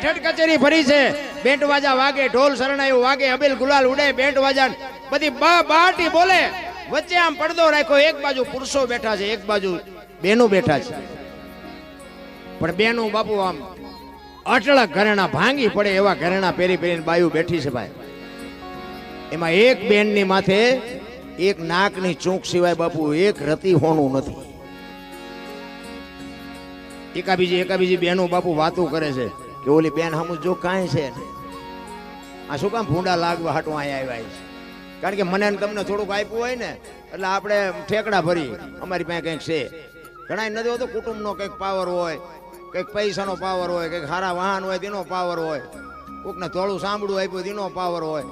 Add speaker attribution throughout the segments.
Speaker 1: ઠઠ કચેરી ફરી છે, બેન્ટ વાજા વાગે, ઢોલ શરણાયું વાગે, અબેલ ગુલાલ ઉડે, બેન્ટ વાજા બધી બાટી બોલે, વચ્ચે આમ પડદો રાખ્યો, એક બાજુ પુરુષો બેઠા છે, એક બાજુ બેનો બેઠા છે, પણ બેનું બાપુ આમ અટળક ઘરેણા ભાંગી પડે એવા ઘરેણા પહેરી પહેરીને બાયુ બેઠી છે ભાઈ. એમાં એક બેનની માથે એક નાકની ચૂંક સિવાય બાપુ એક રતી હોણું નથી. એકાબીજી બેનો બાપુ વાતો કરે છે કે ઓલી બેન હમું જો કાંઈ છે આ શું કામ ભૂંડા લાગવા હાટું અહીંયા આવ્યા છે, કારણ કે મને તમને થોડુંક આપ્યું હોય ને એટલે આપણે ઠેકડા ભરી અમારી પાસે કંઈક છે. ઘણા નથી હોતો કુટુંબનો કંઈક પાવર હોય, કંઈક પૈસાનો પાવર હોય, કંઈક સારા વાહન હોય તેનો પાવર હોય, કોકને થોડું સાંભળવું આપ્યું તેનો પાવર હોય,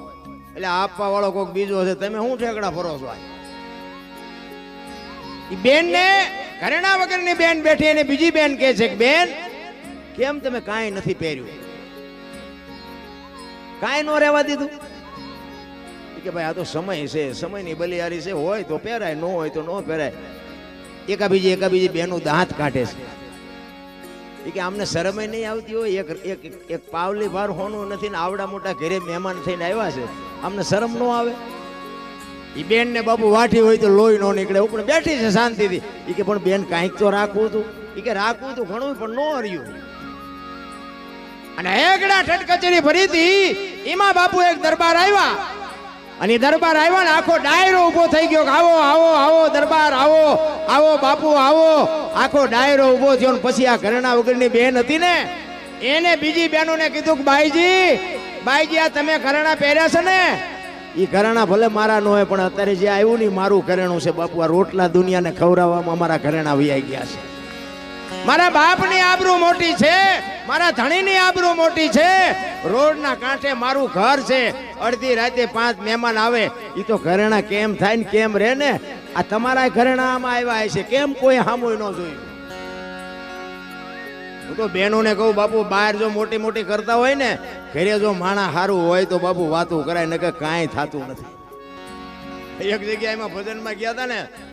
Speaker 1: એટલે આપવા વાળો કોઈક બીજો છે. તમે શું ઠેકડા ફરો છો? બેન ને ઘરેણા વગરની બેન બેઠી અને બીજી બેન કહે છે કે બેન કેમ તમે કાંઈ નથી પહેર્યું, કાંઈ નો રહેવા દીધું? કે ભાઈ આ તો સમય છે, સમયની બલિયારી છે, હોય તો પહેરાય, ન હોય તો ન પહેરાય. એકાબીજી બેનું દાંત કાઢે છે કે આમને શરમય નહીં આવતી હોય, એક પાવલી ભાર હોનું નથી ને આવડા મોટા ઘરે મહેમાન થઈને આવ્યા છે, આમને શરમ ન આવે? એ બેન ને બાપુ વાઠી હોય તો લોહી નો નીકળે, ઉપર બેઠી છે શાંતિથી. એ કે પણ બેન કાંઈક તો રાખવું હતું. એ કે રાખવું હતું ઘણું પણ ન હર્યું. અને એકડા ઠઠ કચેરી ફરી હતી, એમાં બાપુ એક દરબાર આવ્યા, અને દરબાર આવ્યા ને આખો ડાયરો ઉભો થઈ ગયો કે આવો આવો આવો દરબાર આવો આવો બાપુ આવો. આખો ડાયરો ઉભો થયો. પછી આ ઘરેણા વગરની બેન હતી ને એને બીજી બહેનોને કીધું કે બાઈજી આ તમે ઘરેણા પહેર્યા છે ને, એ ઘરેણા ભલે મારા ન હોય પણ અત્યારે જે આવ્યું ને મારું ઘરેણું છે બાપુ. આ રોટલા દુનિયાને ખવડાવવામાં અમારા ઘરેણા વૈયા ગયા છે. મારા બાપની આબરૂ મોટી છે, મારા ધણીની આબરૂ મોટી છે. રોડના કાંઠે મારું ઘર છે, અડધી રાતે 5 મહેમાન આવે, એ તો ઘરેણા કેમ થાય ને કેમ રહે ને. આ તમારા ઘરેણા આમાં આવ્યા છે, કેમ કોઈ હામુય ન જોયું? હું તો બહેનોને કહું બાપુ બહાર જો મોટી મોટી કરતા હોય ને, ઘરે જો માણા સારું હોય તો બાપુ વાતું કરાય, ને કે કાંઈ થતું નથી. એક જગ્યાએ ભજનમાં ગયા હતા ને